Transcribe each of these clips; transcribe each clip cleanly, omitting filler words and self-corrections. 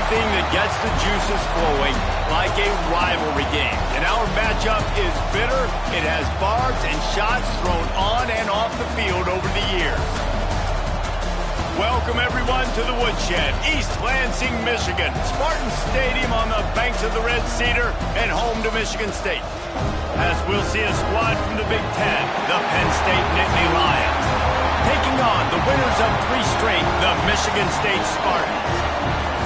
anything that gets the juices flowing, like a rivalry game. And our matchup is bitter. It has barbs and shots thrown on and off the field over the years. Welcome, everyone, to the Woodshed, East Lansing, Michigan. Spartan Stadium on the banks of the Red Cedar and home to Michigan State. As we'll see a squad from the Big Ten, the Penn State Nittany Lions, taking on the winners of 3 straight, the Michigan State Spartans.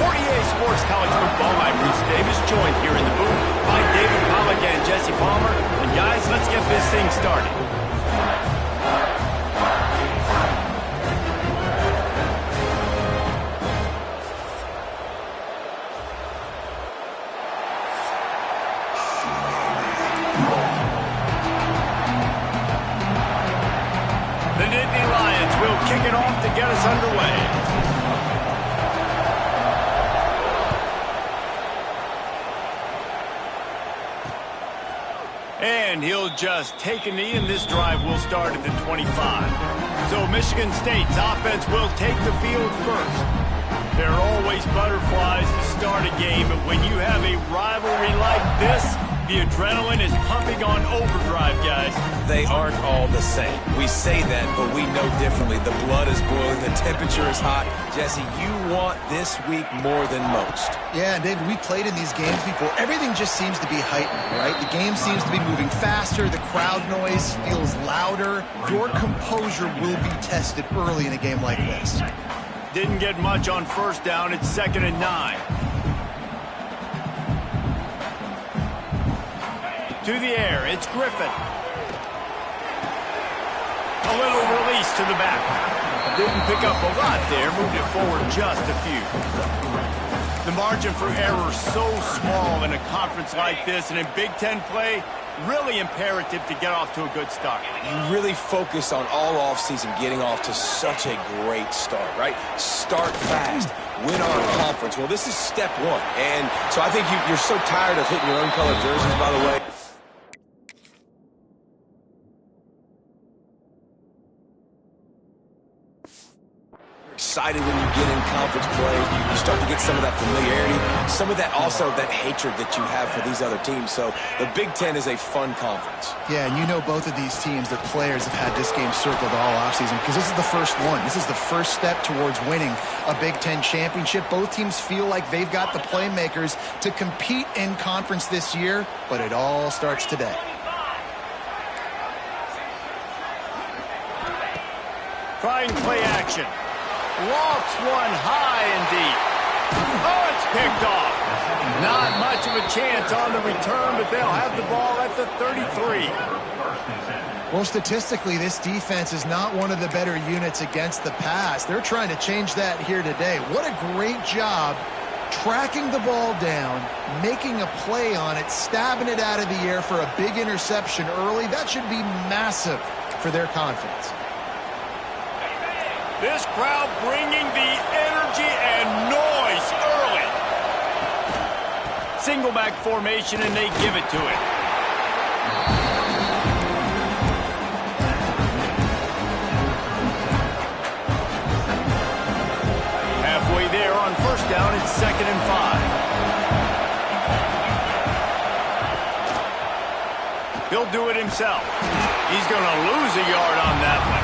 48 Sports College Football, I'm Bruce Davis, joined here in the booth by David Pollack and Jesse Palmer. And guys, let's get this thing started. The Nittany Lions will kick it off to get us underway. And he'll just take a knee, and this drive will start at the 25. So Michigan State's offense will take the field first. There are always butterflies to start a game, but when you have a rivalry like this, the adrenaline is pumping on overdrive, guys. They aren't all the same. We say that, but we know differently. The blood is boiling. The temperature is hot. Jesse, you want this week more than most. Yeah, David, we played in these games before. Everything just seems to be heightened, right? The game seems to be moving faster. The crowd noise feels louder. Your composure will be tested early in a game like this. Didn't get much on first down. It's 2nd and 9. To the air, it's Griffin. A little release to the back. Didn't pick up a lot there, moved it forward just a few. The margin for error so small in a conference like this, and in Big Ten play, really imperative to get off to a good start. You really focus on all offseason getting off to such a great start, right? Start fast, win our conference. Well, this is step 1. And so I think you're so tired of hitting your own color jerseys, by the way. Excited when you get in conference play. You start to get some of that familiarity, some of that also that hatred that you have for these other teams. So the Big Ten is a fun conference. Yeah, and you know both of these teams, their players have had this game circled all offseason because this is the first one. This is the first step towards winning a Big Ten championship. Both teams feel like they've got the playmakers to compete in conference this year, but it all starts today. Trying play action. Lofts one high and deep. Oh, it's picked off. Not much of a chance on the return, but they'll have the ball at the 33. Well, statistically, this defense is not one of the better units against the pass. They're trying to change that here today. What a great job tracking the ball down, making a play on it, stabbing it out of the air for a big interception early. That should be massive for their confidence. This crowd bringing the energy and noise early. Single back formation, and they give it to it. Halfway there on first down, it's 2nd and 5. He'll do it himself. He's going to lose a yard on that one.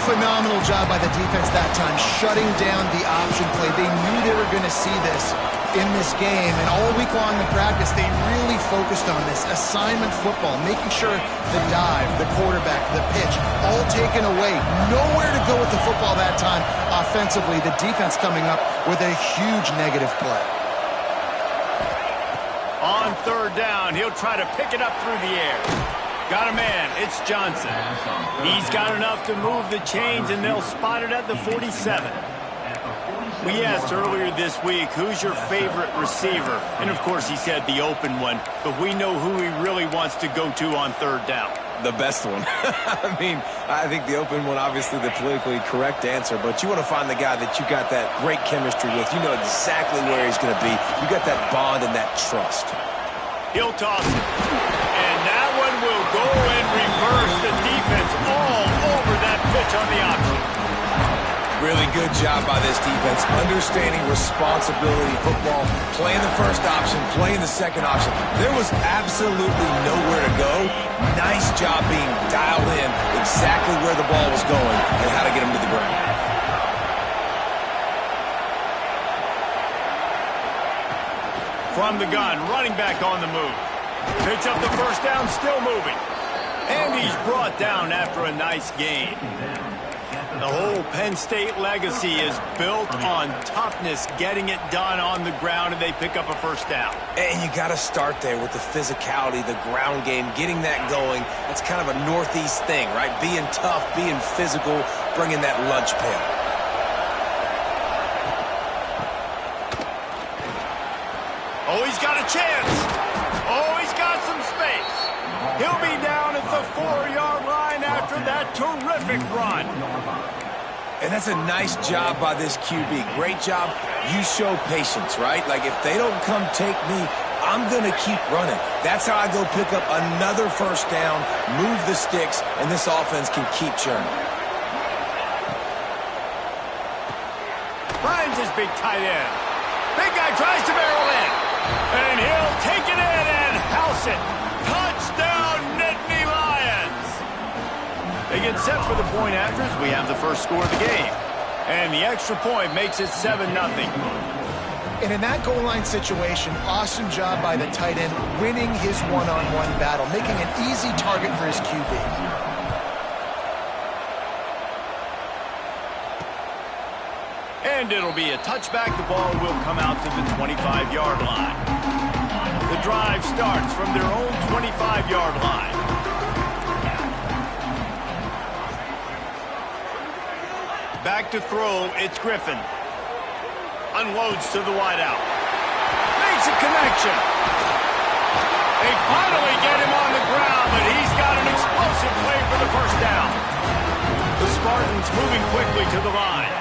Phenomenal job by the defense that time, shutting down the option play. They knew they were going to see this in this game, and all week long in practice, they really focused on this assignment football, making sure the dive, the quarterback, the pitch, all taken away. Nowhere to go with the football that time offensively. The defense coming up with a huge negative play. On 3rd down, he'll try to pick it up through the air. Got a man, it's Johnson. He's got enough to move the chains, and they'll spot it at the 47. We asked earlier this week, who's your favorite receiver? And of course he said the open one, but we know who he really wants to go to on 3rd down. The best one. I mean, I think the open one, obviously the politically correct answer, but you want to find the guy that you got that great chemistry with. You know exactly where he's going to be. You got that bond and that trust. He'll toss it. And that one will go and reverse. The defense all over that pitch on the option. Really good job by this defense, understanding responsibility football, playing the first option, playing the second option. There was absolutely nowhere to go. Nice job being dialed in exactly where the ball was going and how to get him to the ground. From the gun, running back on the move. Picks up the first down, still moving. And he's brought down after a nice gain. The whole Penn State legacy is built on toughness, getting it done on the ground, and they pick up a first down. And you got to start there with the physicality, the ground game, getting that going. That's kind of a Northeast thing, right? Being tough, being physical, bringing that lunch pail. Oh, he's got a chance. Oh, he's got some space. He'll be down at the 4-yard line after that terrific run. And that's a nice job by this QB. Great job. You show patience, right? Like, if they don't come take me, I'm going to keep running. That's how I go pick up another first down, move the sticks, and this offense can keep churning. Finds his big tight end. Big guy tries to barrel in. And he'll take it in and house it. Touchdown, Nittany Lions. They get set for the point after as we have the first score of the game. And the extra point makes it 7-0. And in that goal line situation, awesome job by the tight end winning his one-on-one battle, making an easy target for his QB. And it'll be a touchback. The ball will come out to the 25-yard line. The drive starts from their own 25-yard line. Back to throw, it's Griffin. Unloads to the wideout. Makes a connection. They finally get him on the ground, but he's got an explosive play for the first down. The Spartans moving quickly to the line.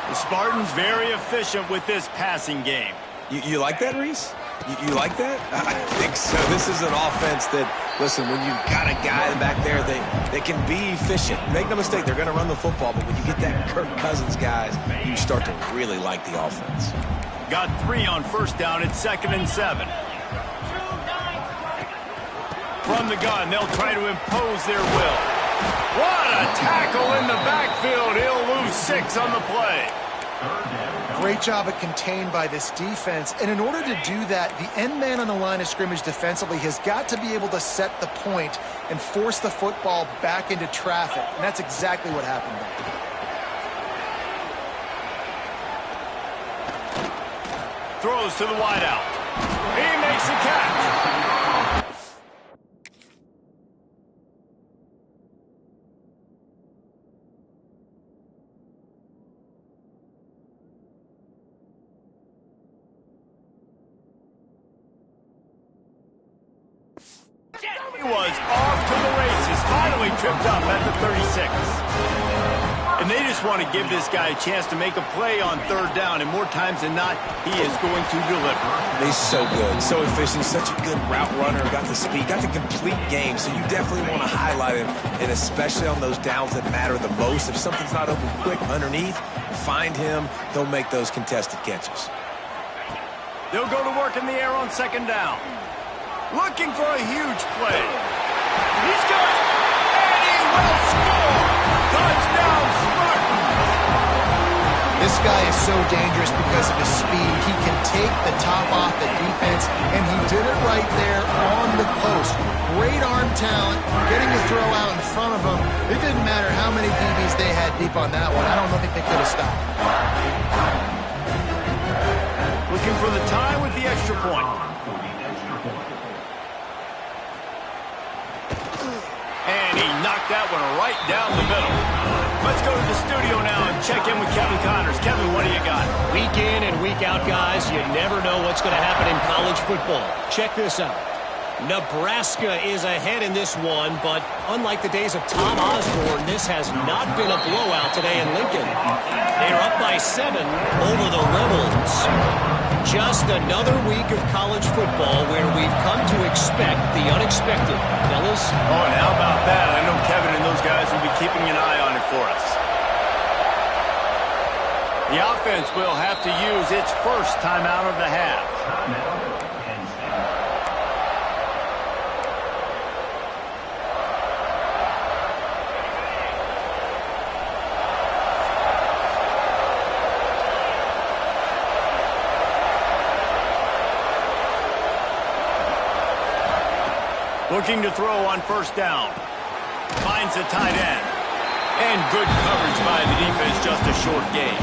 The Spartans very efficient with this passing game. You like that, Reese? You like that? I think so. This is an offense that, listen, when you've got a guy back there, they can be efficient. Make no mistake, they're going to run the football, but when you get that Kirk Cousins guys, you start to really like the offense. Got 3 on first down. It's 2nd and 7. From the gun, they'll try to impose their will. What a tackle in the backfield. He'll lose 6 on the play. Great job at contained by this defense. And in order to do that, the end man on the line of scrimmage defensively has got to be able to set the point and force the football back into traffic. And that's exactly what happened there. Throws to the wideout. He makes the catch. He was off to the races, finally tripped up at the 36. And they just want to give this guy a chance to make a play on 3rd down, and more times than not, he is going to deliver. He's so good, so efficient, such a good route runner, got the speed, got the complete game, so you definitely want to highlight him, and especially on those downs that matter the most. If something's not open quick underneath, find him, he'll make those contested catches. They'll go to work in the air on 2nd down. Looking for a huge play. He's got it, and he will score. Touchdown, Spartans. This guy is so dangerous because of his speed. He can take the top off the defense, and he did it right there on the post. Great arm talent, getting the throw out in front of him. It didn't matter how many DBs they had deep on that one. I don't think they could have stopped. Looking for the tie with the extra point. And he knocked that one right down the middle. Let's go to the studio now and check in with Kevin Connors. Kevin, what do you got? Week in and week out, guys, you never know what's going to happen in college football. Check this out. Nebraska is ahead in this one, but unlike the days of Tom Osborne, this has not been a blowout today in Lincoln. They're up by 7 over the Rebels. Just another week of college football where we've come to expect the unexpected. Fellas? Oh, and how about that? I know Kevin and those guys will be keeping an eye on it for us. The offense will have to use its first timeout of the half. Looking to throw on first down. Finds a tight end. And good coverage by the defense, just a short gain.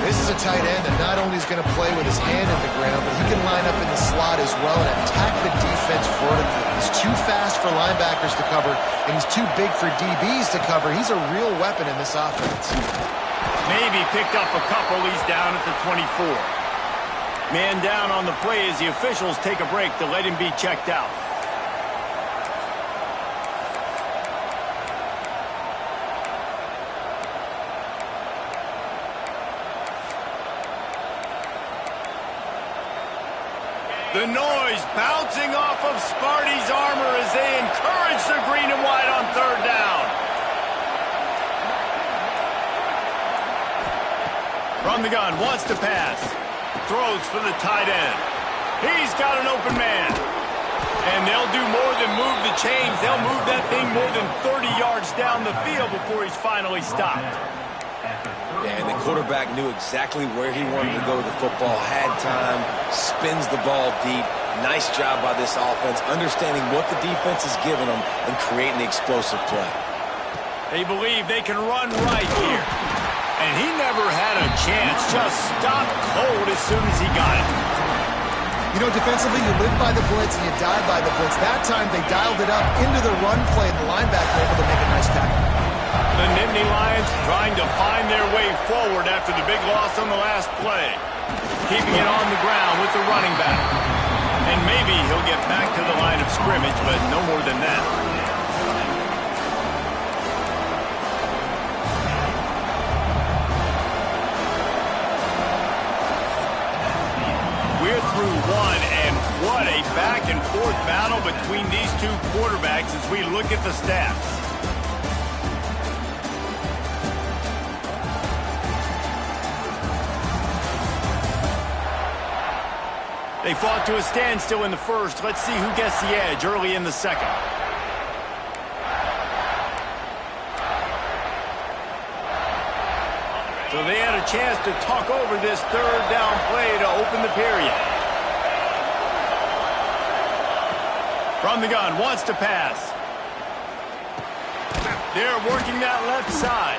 This is a tight end that not only is going to play with his hand in the ground, but he can line up in the slot as well and attack the defense vertically. He's too fast for linebackers to cover, and he's too big for DBs to cover. He's a real weapon in this offense. Maybe picked up a couple. He's down at the 24. Man down on the play as the officials take a break to let him be checked out. The noise bouncing off of Sparty's armor as they encourage the green and white on third down. From the gun, wants to pass. Throws for the tight end. He's got an open man. And they'll do more than move the chains. They'll move that thing more than 30 yards down the field before he's finally stopped. Yeah, and the quarterback knew exactly where he wanted to go with the football, had time, spins the ball deep. Nice job by this offense, understanding what the defense is giving them and creating the explosive play. They believe they can run right here. And he never had a chance, just stopped cold as soon as he got it. You know, defensively, you live by the blitz and you die by the blitz. That time, they dialed it up into the run play, and the linebacker able to make a nice tackle. The Nittany Lions trying to find their way forward after the big loss on the last play. Keeping it on the ground with the running back. And maybe he'll get back to the line of scrimmage, but no more than that. We're through one, and what a back-and-forth battle between these two quarterbacks as we look at the stats. They fought to a standstill in the first. Let's see who gets the edge early in the second. So they had a chance to talk over this third down play to open the period. From the gun, wants to pass. They're working that left side.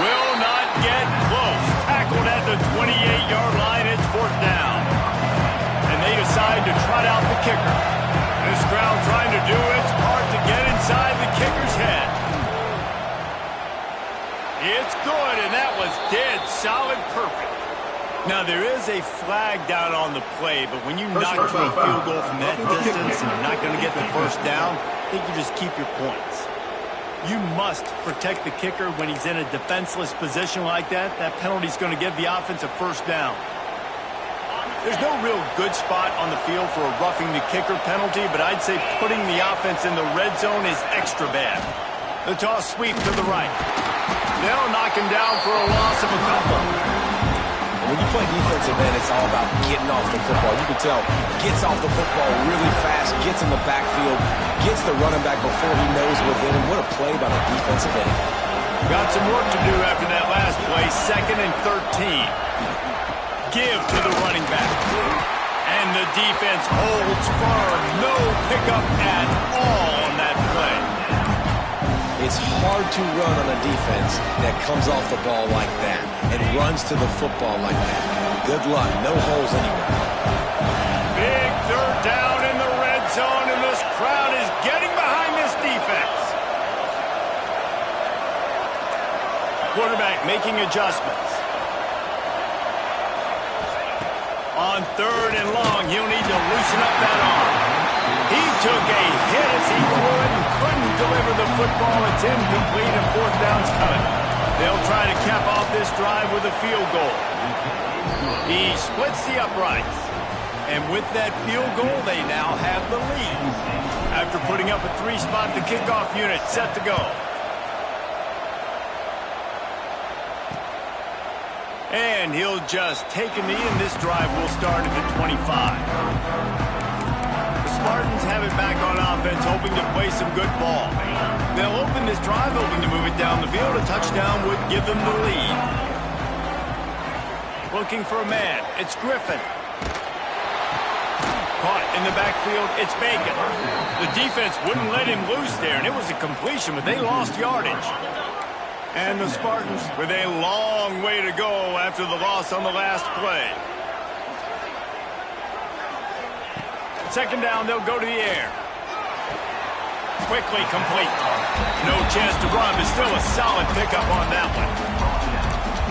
Will not get close. Tackled at the 28-yard line. It's fourth down. And they decide to trot out the kicker. This crowd trying to do its part to get inside the kicker's head. It's good, and that was dead solid perfect. Now, there is a flag down on the play, but when you knock to a field goal from that distance and you're not going to get the first down, I think you just keep your points. You must protect the kicker when he's in a defenseless position like that. That penalty's going to give the offense a first down. There's no real good spot on the field for a roughing the kicker penalty, but I'd say putting the offense in the red zone is extra bad. The toss sweep to the right. They'll knock him down for a loss of a couple. When you play defensive end, it's all about getting off the football. You can tell, gets off the football really fast, gets in the backfield, gets the running back before he knows what's in him. What a play by the defensive end. Got some work to do after that last play, 2nd and 13. Give to the running back. And the defense holds firm. No pickup at all on that play. It's hard to run on a defense that comes off the ball like that and runs to the football like that. Good luck. No holes anywhere. Big third down in the red zone, and this crowd is getting behind this defense. Quarterback making adjustments. On 3rd and long, he'll need to loosen up that arm. He took a hit as he threw it and couldn't deliver the football. It's incomplete and fourth down's coming. They'll try to cap off this drive with a field goal. He splits the uprights. And with that field goal, they now have the lead. After putting up a 3-spot, the kickoff unit set to go. And he'll just take a knee, and this drive will start at the 25. The Spartans have it back on offense, hoping to play some good ball. They'll open this drive, hoping to move it down the field. A touchdown would give them the lead. Looking for a man. It's Griffin. Caught in the backfield. It's Bacon. The defense wouldn't let him loose there, and it was a completion, but they lost yardage. And the Spartans with a long way to go after the loss on the last play. Second down, they'll go to the air. Quickly complete. No chance to run, but still a solid pickup on that one.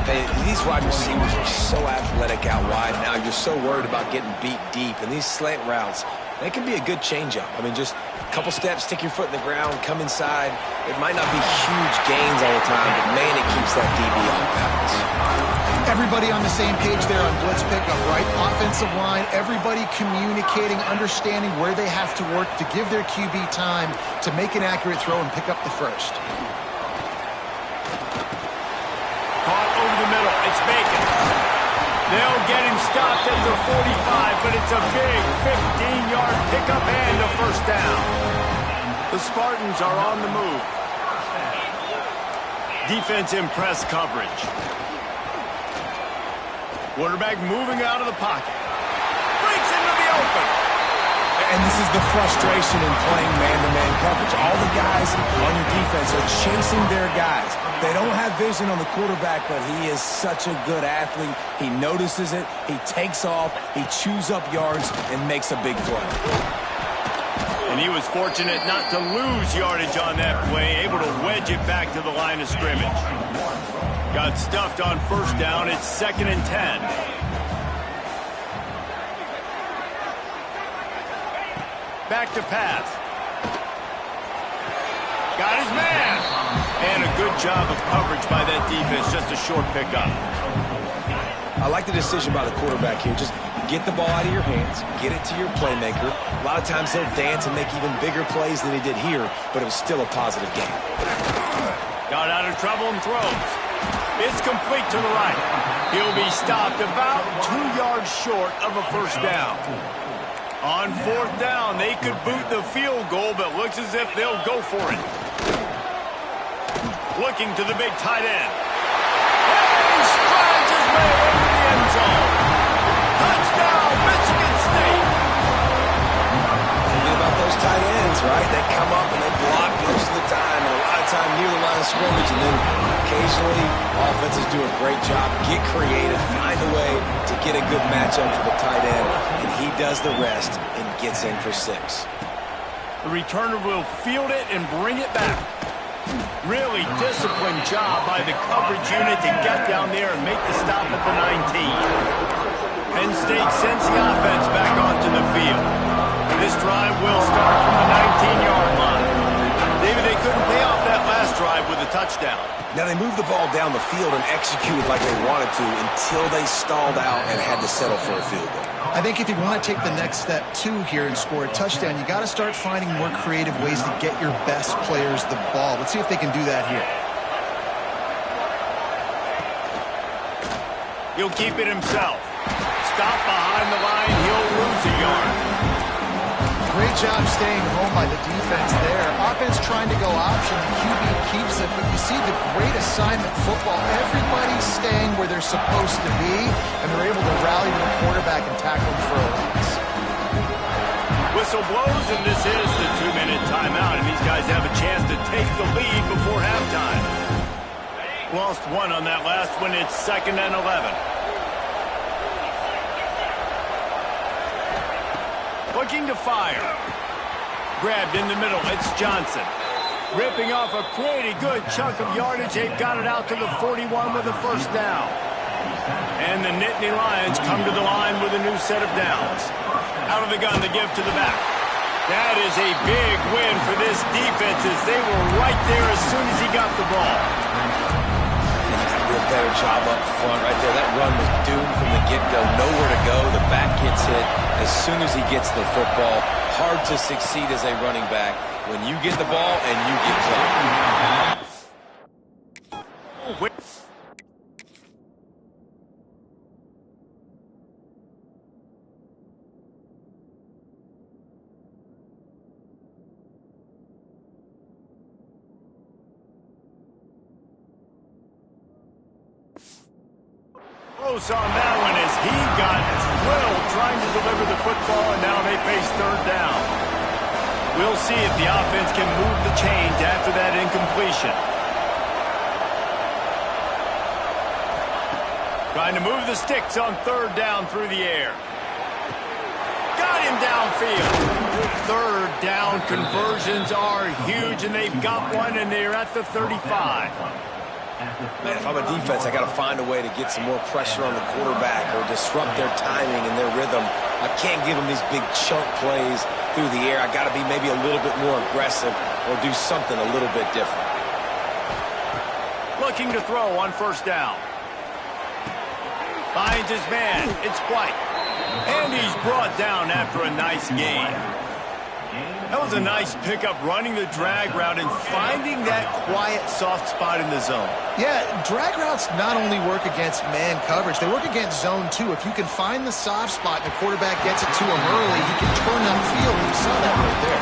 Hey, these wide receivers are so athletic out wide now. You're so worried about getting beat deep. And these slant routes, they can be a good changeup. I mean, just a couple steps, stick your foot in the ground, come inside. It might not be huge gains all the time, but, man, it keeps that DB off balance. Everybody on the same page there on blitz pickup, right? Offensive line, everybody communicating, understanding where they have to work to give their QB time to make an accurate throw and pick up the first. Caught over the middle. It's Bacon. They'll get him stopped at the 45, but it's a big 15-yard pickup and a first down. The Spartans are on the move. Defense in press coverage. Quarterback moving out of the pocket. Breaks into the open. And this is the frustration in playing man-to-man coverage. All the guys on your defense are chasing their guys. They don't have vision on the quarterback, but he is such a good athlete. He notices it, he takes off, he chews up yards, and makes a big play. And he was fortunate not to lose yardage on that play, able to wedge it back to the line of scrimmage. Got stuffed on first down. It's 2nd and 10. Back to pass. Got his man. And a good job of coverage by that defense. Just a short pickup. I like the decision by the quarterback here. Just get the ball out of your hands, get it to your playmaker. A lot of times he'll dance and make even bigger plays than he did here, but it was still a positive game. Got out of trouble and throws. It's complete to the right. He'll be stopped about 2 yards short of a first down. On 4th down, they could boot the field goal, but looks as if they'll go for it. Looking to the big tight end. And he strides his way into the end zone. Touchdown, Michigan State. Forget about those tight ends, right? They come up and they block most of the time, and a lot of time near the line of scrimmage, and then occasionally offenses do a great job. Get creative, find a way to get a good matchup for the tight end, and he does the rest and gets in for 6. The returner will field it and bring it back. Really disciplined job by the coverage unit to get down there and make the stop at the 19. Penn State sends the offense back onto the field. This drive will start from the 19-yard line. David, they couldn't pay off that last drive with a touchdown. Now they moved the ball down the field and executed like they wanted to until they stalled out and had to settle for a field goal. I think if you want to take the next step, too, here and score a touchdown, you got to start finding more creative ways to get your best players the ball. Let's see if they can do that here. He'll keep it himself. Stop behind the line. He'll lose a yard. Great job staying home by the defense there. Offense trying to go option. The QB keeps it, but you see the great assignment football. Everybody's staying where they're supposed to be, and they're able to rally to the quarterback and tackle him for a loss. Whistle blows, and this is the 2-minute timeout, and these guys have a chance to take the lead before halftime. Lost one on that last one. It's 2nd and 11. Looking to fire. Grabbed in the middle. It's Johnson. Ripping off a pretty good chunk of yardage. They've got it out to the 41 with a first down. And the Nittany Lions come to the line with a new set of downs. Out of the gun, the give to the back. That is a big win for this defense as they were right there as soon as he got the ball. A better job up front right there. That run was doomed from the get-go. Nowhere to go. The back gets hit as soon as he gets the football. Hard to succeed as a running back when you get the ball and you get clocked. close on that one as he got drilled trying to deliver the football, and now they face third down. We'll see if the offense can move the chains after that incompletion. Trying to move the sticks on third down through the air. Got him downfield. Third down conversions are huge, and they've got one, and they're at the 35. Man, if I'm a defense, I got to find a way to get some more pressure on the quarterback or disrupt their timing and their rhythm. I can't give them these big chunk plays through the air. I got to be maybe a little bit more aggressive or do something a little bit different. Looking to throw on first down. Finds his man. It's White. And he's brought down after a nice gain. That was a nice pickup, running the drag route and finding that quiet, soft spot in the zone. Yeah, drag routes not only work against man coverage, they work against zone too. If you can find the soft spot and the quarterback gets it to him early, he can turn upfield. We saw that right there.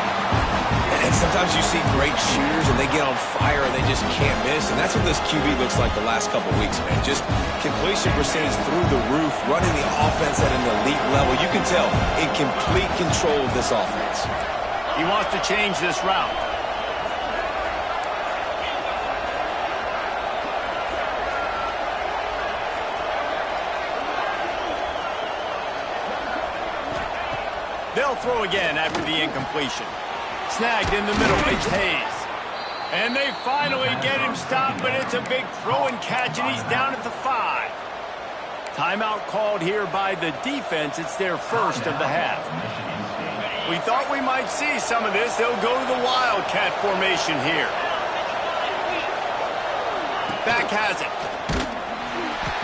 And sometimes you see great shooters and they get on fire and they just can't miss. And that's what this QB looks like the last couple weeks, man. Just completion percentage through the roof, running the offense at an elite level. You can tell in complete control of this offense. He wants to change this route. They'll throw again after the incompletion. Snagged in the middle, it's Hayes. And they finally get him stopped, but it's a big throw and catch, and he's down at the 5. Timeout called here by the defense. It's their first of the half. We thought we might see some of this. They'll go to the Wildcat formation here. Back has it.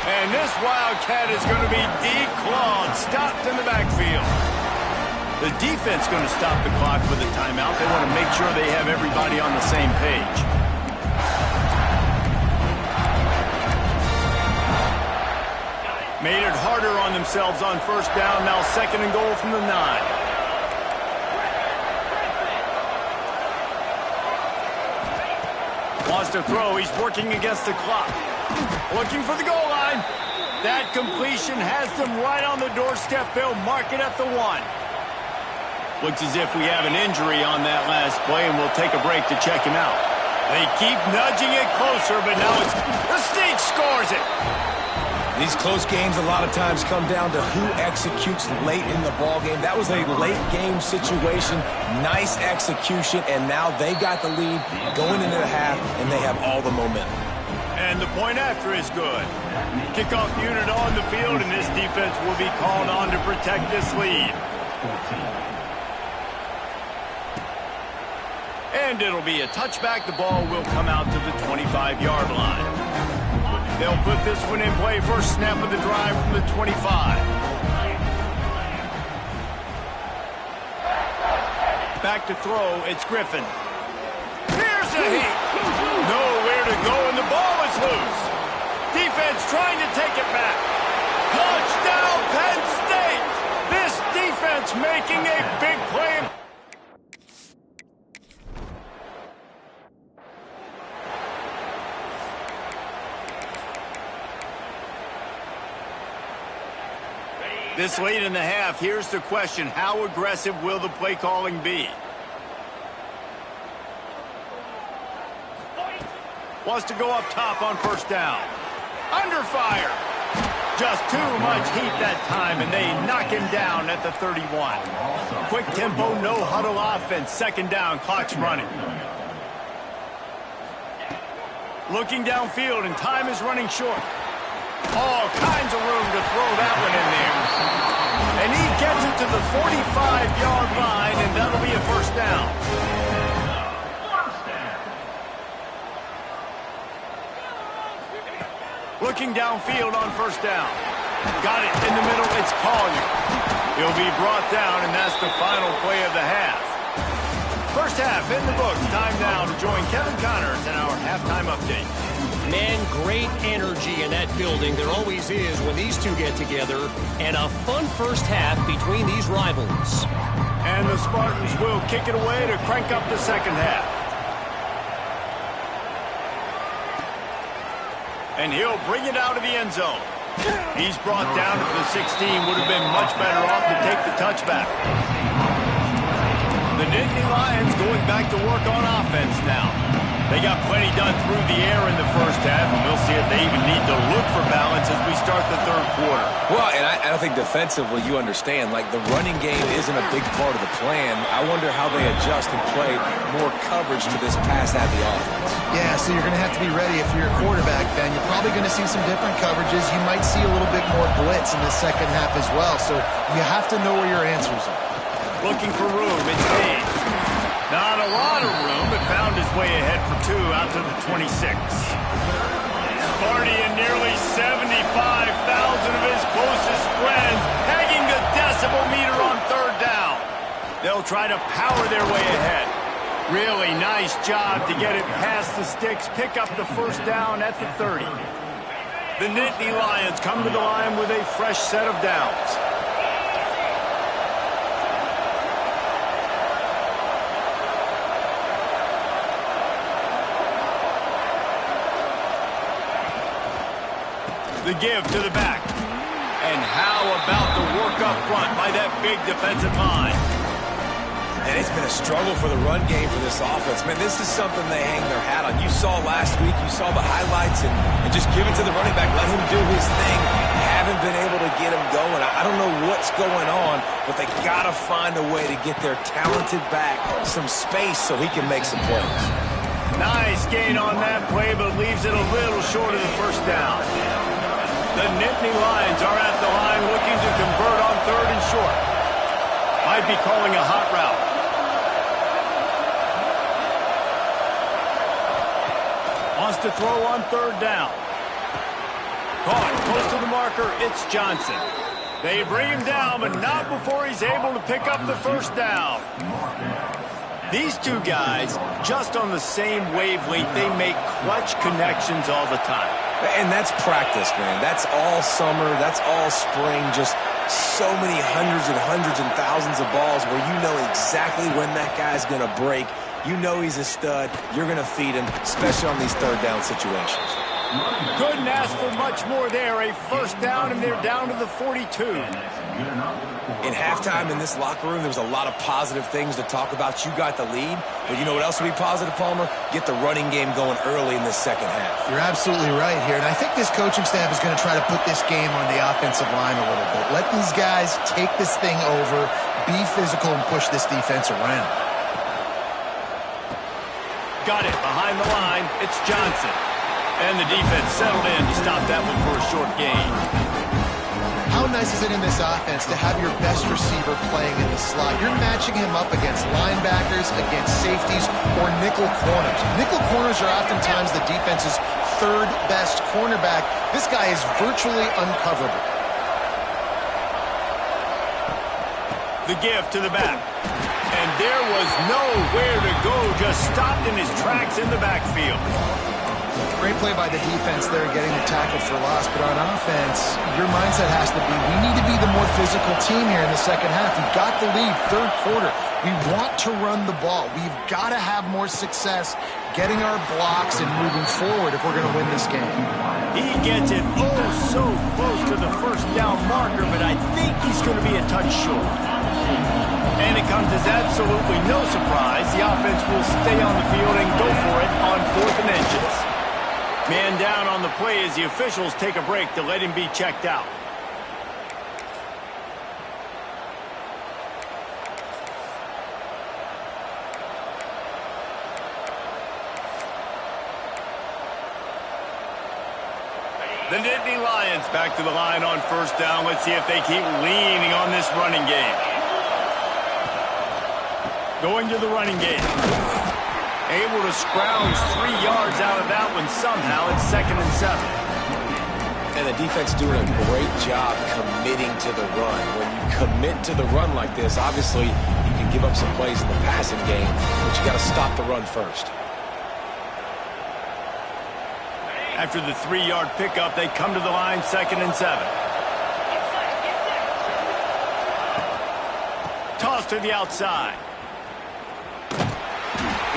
And this Wildcat is going to be declawed, stopped in the backfield. The defense going to stop the clock with a timeout. They want to make sure they have everybody on the same page. Made it harder on themselves on first down. Now 2nd and goal from the 9. Wants to throw. He's working against the clock. Looking for the goal line. That completion has them right on the doorstep. They'll mark it at the 1. Looks as if we have an injury on that last play, and we'll take a break to check him out. They keep nudging it closer, but now it's the Sneak scores it. These close games a lot of times come down to who executes late in the ball game. That was a late game situation. Nice execution, and now they got the lead going into the half, and they have all the momentum. And the point after is good. Kickoff unit on the field, and this defense will be called on to protect this lead. And it'll be a touchback. The ball will come out to the 25-yard line. They'll put this one in play. First snap of the drive from the 25. Back to throw. It's Griffin. Here's a heat. Nowhere to go, and the ball is loose. Defense trying to take it back. Touchdown, Penn State. This defense making a big play. This late in the half, here's the question. How aggressive will the play calling be? Wants to go up top on first down. Under fire. Just too much heat that time, and they knock him down at the 31. Quick tempo, no huddle offense. 2nd down, clock's running. Looking downfield, and time is running short. All kinds of room to throw that one in there. And he gets it to the 45-yard line, and that'll be a first down. Looking downfield on first down. Got it in the middle. It's Collier. He'll be brought down, and that's the final play of the half. First half in the books. Time now to join Kevin Connors in our halftime update. Man, great energy in that building. There always is when these two get together. And a fun first half between these rivals. And the Spartans will kick it away to crank up the second half. And he'll bring it out of the end zone. He's brought down to the 16. Would have been much better off to take the touchback. The Nittany Lions going back to work on offense now. They got plenty done through the air in the first half, and we'll see if they even need to look for balance as we start the third quarter. Well, and I think defensively, you understand, like the running game isn't a big part of the plan. I wonder how they adjust and play more coverage to this pass-heavy offense. Yeah, so you're going to have to be ready if you're a quarterback, Ben. You're probably going to see some different coverages. You might see a little bit more blitz in the second half as well, so you have to know where your answers are. Looking for room, it's Hayes. Not a lot of room, but found his way ahead for 2 out to the 26. Sparty and nearly 75,000 of his closest friends pegging the decibel meter on third down. They'll try to power their way ahead. Really nice job to get it past the sticks, pick up the first down at the 30. The Nittany Lions come to the line with a fresh set of downs. The give to the back. And how about the work up front by that big defensive line? And it's been a struggle for the run game for this offense. Man, this is something they hang their hat on. You saw last week, you saw the highlights, and just give it to the running back. Let him do his thing. Haven't been able to get him going. I don't know what's going on, but they got to find a way to get their talented back some space so he can make some plays. Nice gain on that play, but leaves it a little short of the first down. The Nittany Lions are at the line looking to convert on third and short. Might be calling a hot route. Wants to throw on third down. Caught close to the marker, it's Johnson. They bring him down, but not before he's able to pick up the first down. These two guys, just on the same wavelength, they make clutch connections all the time. And that's practice, man. That's all summer. That's all spring. Just so many hundreds and thousands of balls where you know exactly when that guy's going to break. You know he's a stud. You're going to feed him, especially on these third down situations. Couldn't ask for much more there. A first down, and they're down to the 42. In halftime in this locker room, there was a lot of positive things to talk about. You got the lead, but you know what else would be positive, Palmer? Get the running game going early in this second half. You're absolutely right here, and I think this coaching staff is going to try to put this game on the offensive line a little bit. Let these guys take this thing over, be physical, and push this defense around. Got it behind the line. It's Johnson. And the defense settled in to stop that one for a short gain. How nice is it in this offense to have your best receiver playing in the slot? You're matching him up against linebackers, against safeties, or nickel corners. Nickel corners are oftentimes the defense's third best cornerback. This guy is virtually uncoverable. The give to the back. And there was nowhere to go, just stopped in his tracks in the backfield. Great play by the defense there, getting the tackle for loss. But on offense, your mindset has to be, we need to be the more physical team here in the second half. We've got the lead, third quarter. We want to run the ball. We've got to have more success getting our blocks and moving forward if we're going to win this game. He gets it so close to the first down marker, but I think he's going to be a touch short. And it comes as absolutely no surprise. The offense will stay on the field and go for it on 4th and inches. Man down on the play as the officials take a break to let him be checked out. The Nittany Lions back to the line on first down. Let's see if they keep leaning on this running game. Going to the running game. Able to scrounge 3 yards out of that one somehow. It's 2nd and 7. And the defense doing a great job committing to the run. When you commit to the run like this, obviously you can give up some plays in the passing game, but you got to stop the run first. After the 3-yard pickup, they come to the line 2nd and 7. Toss to the outside.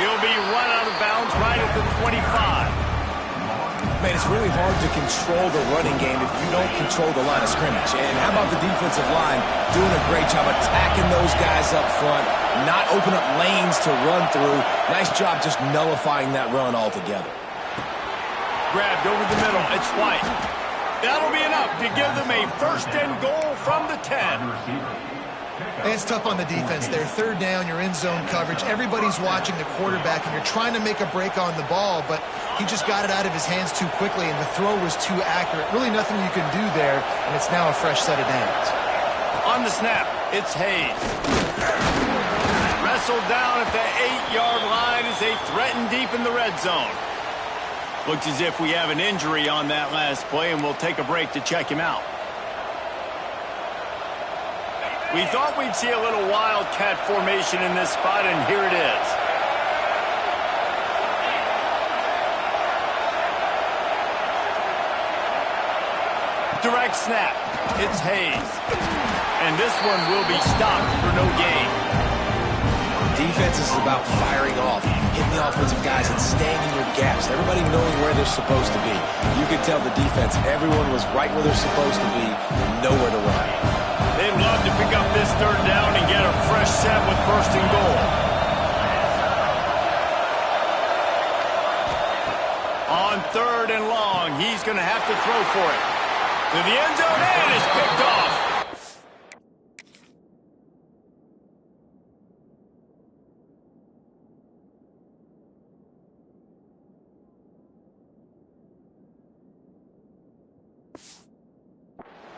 He'll be run out of bounds right at the 25. Man, it's really hard to control the running game if you don't control the line of scrimmage. And how about the defensive line doing a great job attacking those guys up front, not open up lanes to run through. Nice job just nullifying that run altogether. Grabbed over the middle. It's White. That'll be enough to give them a 1st and goal from the 10. And it's tough on the defense there. 3rd down, you're in zone coverage. Everybody's watching the quarterback, and you're trying to make a break on the ball, but he just got it out of his hands too quickly, and the throw was too accurate. Really nothing you can do there, and it's now a fresh set of downs. On the snap, it's Hayes. Wrestled down at the 8-yard line as they threaten deep in the red zone. Looks as if we have an injury on that last play, and we'll take a break to check him out. We thought we'd see a little wildcat formation in this spot, and here it is. Direct snap. It's Hayes. And this one will be stopped for no gain. Defense is about firing off, hitting the offensive guys, and staying in your gaps. Everybody knowing where they're supposed to be. You could tell the defense, everyone was right where they're supposed to be, nowhere to run. They'd love to pick up this 3rd down and get a fresh set with 1st and goal. On 3rd and long, he's going to have to throw for it. To the end zone, and it's picked off.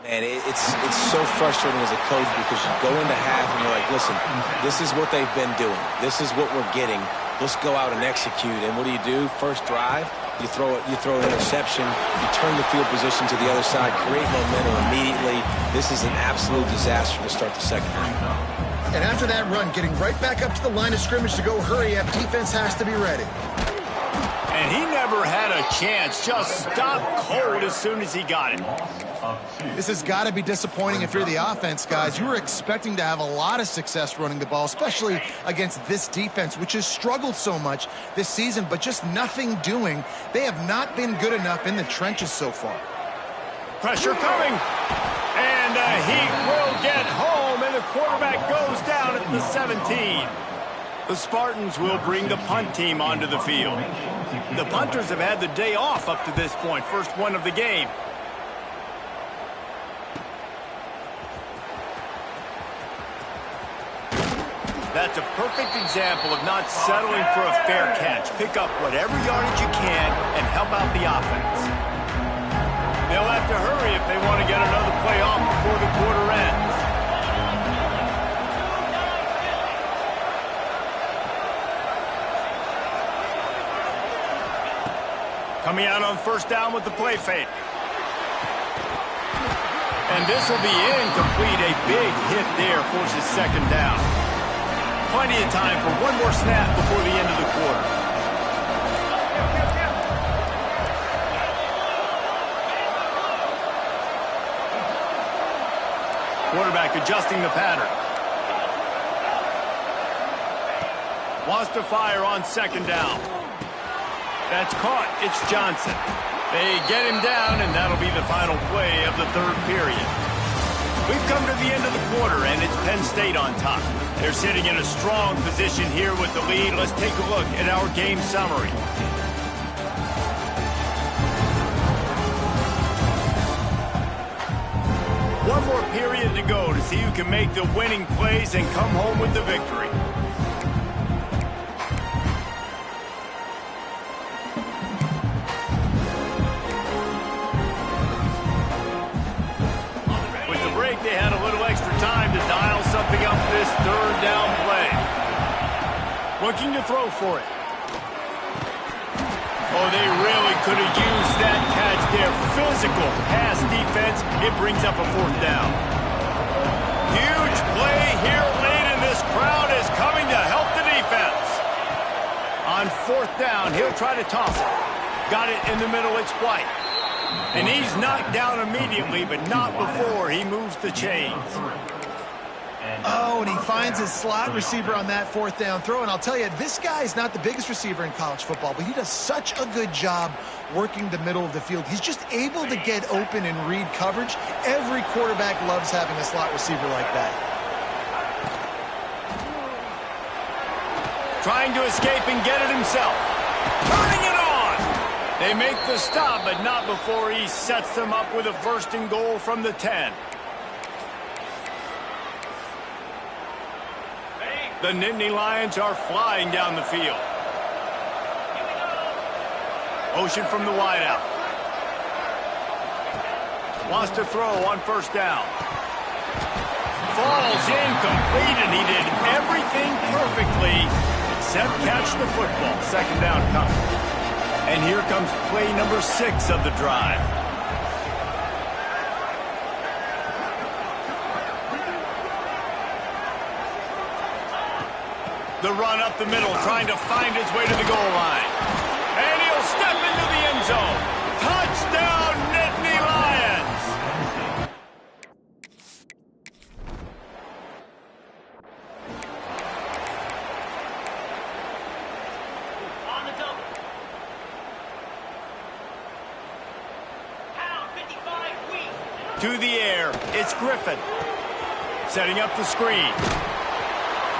And it's so frustrating as a coach because you go into half and you're like, listen, this is what they've been doing. This is what we're getting. Let's go out and execute. And what do? First drive, you throw an interception, you turn the field position to the other side, create momentum immediately. This is an absolute disaster to start the 2nd half. And after that run, getting right back up to the line of scrimmage to go hurry up, defense has to be ready. And he never had a chance. Just stopped cold as soon as he got it. This has got to be disappointing if you're the offense, guys. You were expecting to have a lot of success running the ball, especially against this defense, which has struggled so much this season, but just nothing doing. They have not been good enough in the trenches so far. Pressure coming. And he will get home, and the quarterback goes down at the 17. The Spartans will bring the punt team onto the field. The punters have had the day off up to this point, first one of the game. That's a perfect example of not settling for a fair catch. Pick up whatever yardage you can and help out the offense. They'll have to hurry if they want to get another play off before the quarter ends. Coming out on 1st down with the play fake. And this will be incomplete. A big hit there forces 2nd down. Plenty of time for one more snap before the end of the quarter. Quarterback adjusting the pattern. Wants to fire on 2nd down. That's caught. It's Johnson. They get him down, and that'll be the final play of the 3rd period. We've come to the end of the quarter, and it's Penn State on top. They're sitting in a strong position here with the lead. Let's take a look at our game summary. One more period to go to see who can make the winning plays and come home with the victory. They had a little extra time to dial something up this 3rd down play. Looking to throw for it. Oh, they really could have used that catch there. Physical pass defense. It brings up a 4th down. Huge play here late, and this crowd is coming to help the defense. On 4th down, he'll try to toss it. Got it in the middle. It's White. And he's knocked down immediately, but not before he moves the chains. Oh, and he finds his slot receiver on that fourth down throw. And I'll tell you, this guy's not the biggest receiver in college football, but he does such a good job working the middle of the field. He's just able to get open and read coverage. Every quarterback loves having a slot receiver like that. Trying to escape and get it himself. Turning it on! They make the stop, but not before he sets them up with a 1st and goal from the 10. The Nittany Lions are flying down the field. Motion from the wideout. Wants to throw on 1st down. Falls incomplete, and he did everything perfectly except catch the football. 2nd down coming. And here comes play number 6 of the drive. The run up the middle, trying to find his way to the goal line. And he'll step into the end zone. Touchdown, Nittany Lions! On the double. Pound 55 weak. To the air, it's Griffin. Setting up the screen.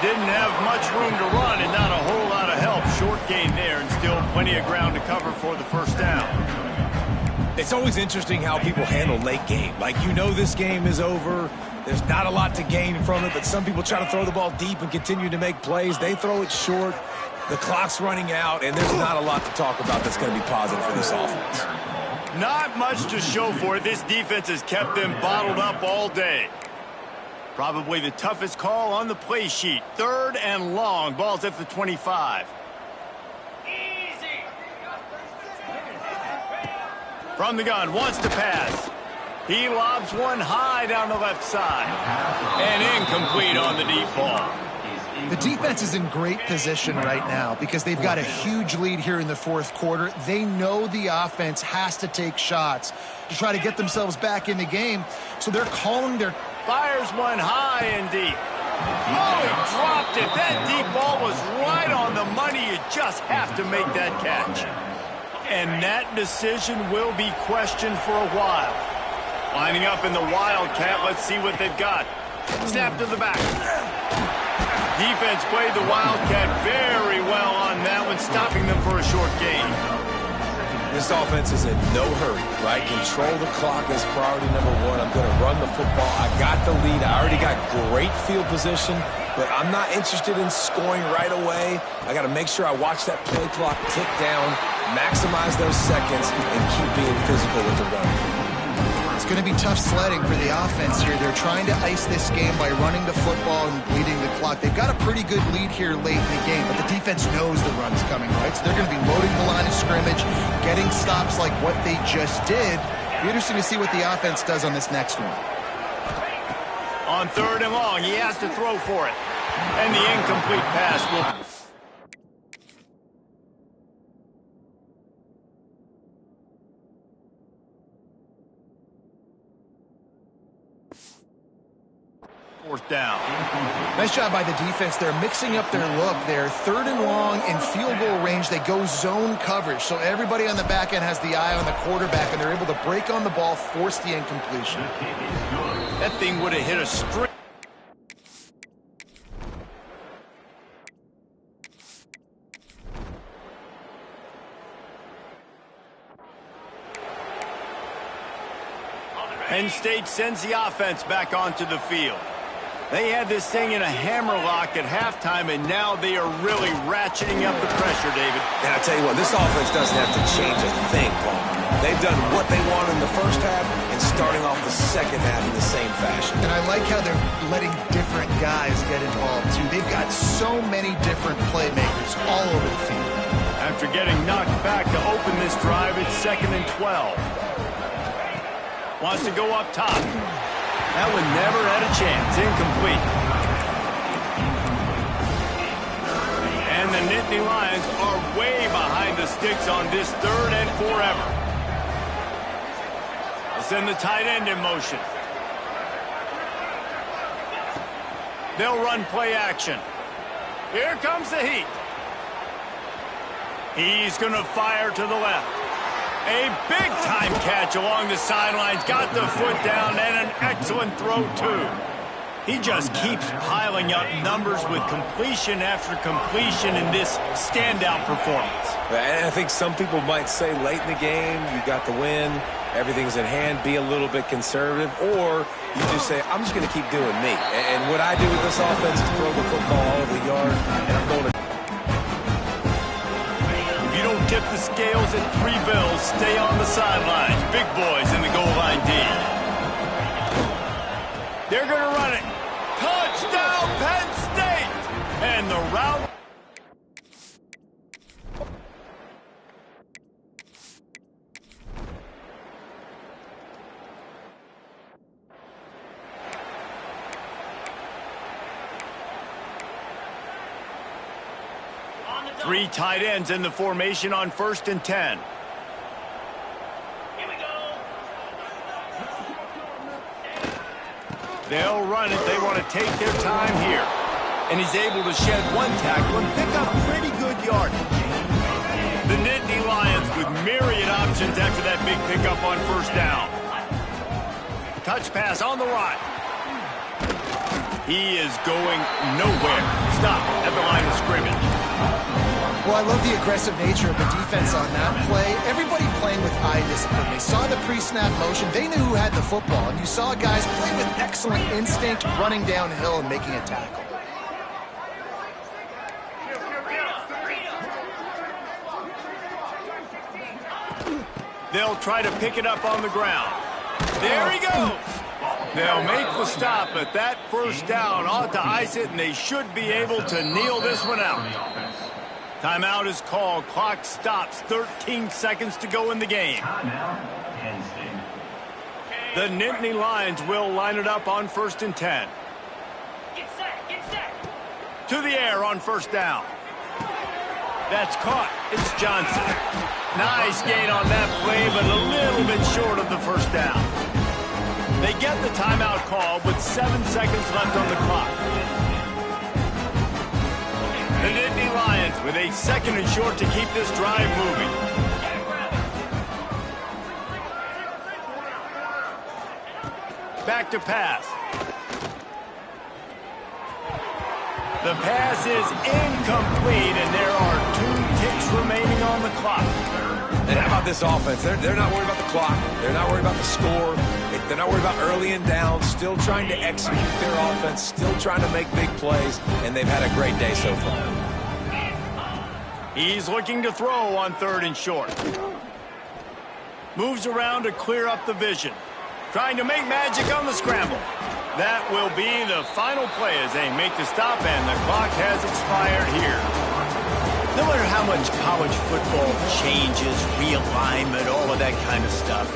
Didn't have much room to run and not a whole lot of help. Short gain there and still plenty of ground to cover for the 1st down. It's always interesting how people handle late game. Like, you know this game is over. There's not a lot to gain from it, but some people try to throw the ball deep and continue to make plays. They throw it short. The clock's running out, and there's not a lot to talk about that's going to be positive for this offense. Not much to show for it. This defense has kept them bottled up all day. Probably the toughest call on the play sheet. 3rd and long. Ball's at the 25. Easy. From the gun, wants to pass. He lobs one high down the left side. And incomplete on the deep ball. The defense is in great position right now because they've got a huge lead here in the 4th quarter. They know the offense has to take shots to try to get themselves back in the game. So they're calling their... Fires one high and deep. Oh, he dropped it. That deep ball was right on the money. You just have to make that catch. And that decision will be questioned for a while. Lining up in the Wildcat. Let's see what they've got. Snap to the back. Defense played the Wildcat very well on that one, stopping them for a short gain. This offense is in no hurry, right? Control the clock is priority number 1. I'm going to run the football. I got the lead. I already got great field position, but I'm not interested in scoring right away. I got to make sure I watch that play clock tick down, maximize those seconds, and keep being physical with the run. It's going to be tough sledding for the offense here. They're trying to ice this game by running the football and bleeding the clock. They've got a pretty good lead here late in the game, but the defense knows the run's coming, right? So they're going to be loading the line of scrimmage, getting stops like what they just did. Be interesting to see what the offense does on this next one. On 3rd and long, he has to throw for it. And the incomplete pass will... Fourth down. Nice job by the defense. They're mixing up their look. They're 3rd and long in field goal range. They go zone coverage. So everybody on the back end has the eye on the quarterback, and they're able to break on the ball, force the incompletion. That thing would have hit a string. Penn State sends the offense back onto the field. They had this thing in a hammerlock at halftime, and now they are really ratcheting up the pressure, David. And I tell you what, this offense doesn't have to change a thing, Paul. They've done what they want in the first half and starting off the second half in the same fashion. And I like how they're letting different guys get involved, too. They've got so many different playmakers all over the field. After getting knocked back to open this drive, it's 2nd and 12. Wants to go up top. That one never had a chance. Incomplete. And the Nittany Lions are way behind the sticks on this 3rd and forever. They'll send the tight end in motion. They'll run play action. Here comes the heat. He's going to fire to the left. A big-time catch along the sidelines. Got the foot down and an excellent throw, too. He just keeps piling up numbers with completion after completion in this standout performance. And I think some people might say late in the game, you got the win, everything's in hand, be a little bit conservative, or you just say, I'm just going to keep doing me. And what I do with this offense is throw the football all over the yard, and I'm going to... If you don't tip the scales at 3 bills, stay on the sidelines. Big boys in the goal line D. They're going to run it. Touchdown, Penn State! And the route... On the double. 3 tight ends in the formation on 1st and 10. Here we go. They'll run it. They want to take their time here. And he's able to shed 1 tackle and pick up pretty good yardage. The Nittany Lions with myriad options after that big pickup on 1st down. Touch pass on the right. He is going nowhere. Stop at the line of scrimmage. Well, I love the aggressive nature of the defense on that play. Everybody playing with eye discipline. They saw the pre-snap motion. They knew who had the football. And you saw guys play with excellent instinct, running downhill and making a tackle. They'll try to pick it up on the ground. There he goes. They'll make the stop, but that 1st down ought to ice it, and they should be able to kneel this one out. Timeout is called. Clock stops. 13 seconds to go in the game. The Nittany Lions will line it up on 1st and 10. Get set. Get set. To the air on 1st down. That's caught. It's Johnson. Nice gain on that play, but a little bit short of the 1st down. They get the timeout call with 7 seconds left on the clock. The Nittany Lions with a 2nd and short to keep this drive moving. Back to pass. The pass is incomplete, and there are 2 ticks remaining on the clock. And how about this offense? They're not worried about the clock. They're not worried about the score. They're not worried about early and down. Still trying to execute their offense. Still trying to make big plays. And they've had a great day so far. He's looking to throw on 3rd and short. Moves around to clear up the vision. Trying to make magic on the scramble. That will be the final play as they make the stop, and the clock has expired here. No matter how much college football changes, realignment, all of that kind of stuff,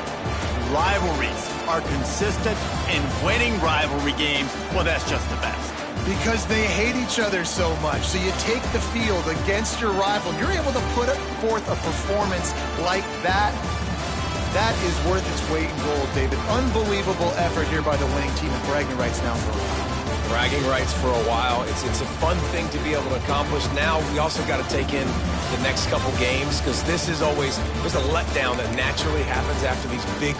rivalries are consistent, and winning rivalry games, well, that's just the best. Because they hate each other so much. So you take the field against your rival. You're able to put forth a performance like that. That is worth its weight in gold, David. Unbelievable effort here by the winning team, and bragging rights now for a while. Bragging rights for a while. It's a fun thing to be able to accomplish. Now we also got to take in the next couple games, because this is always, there's a letdown that naturally happens after these big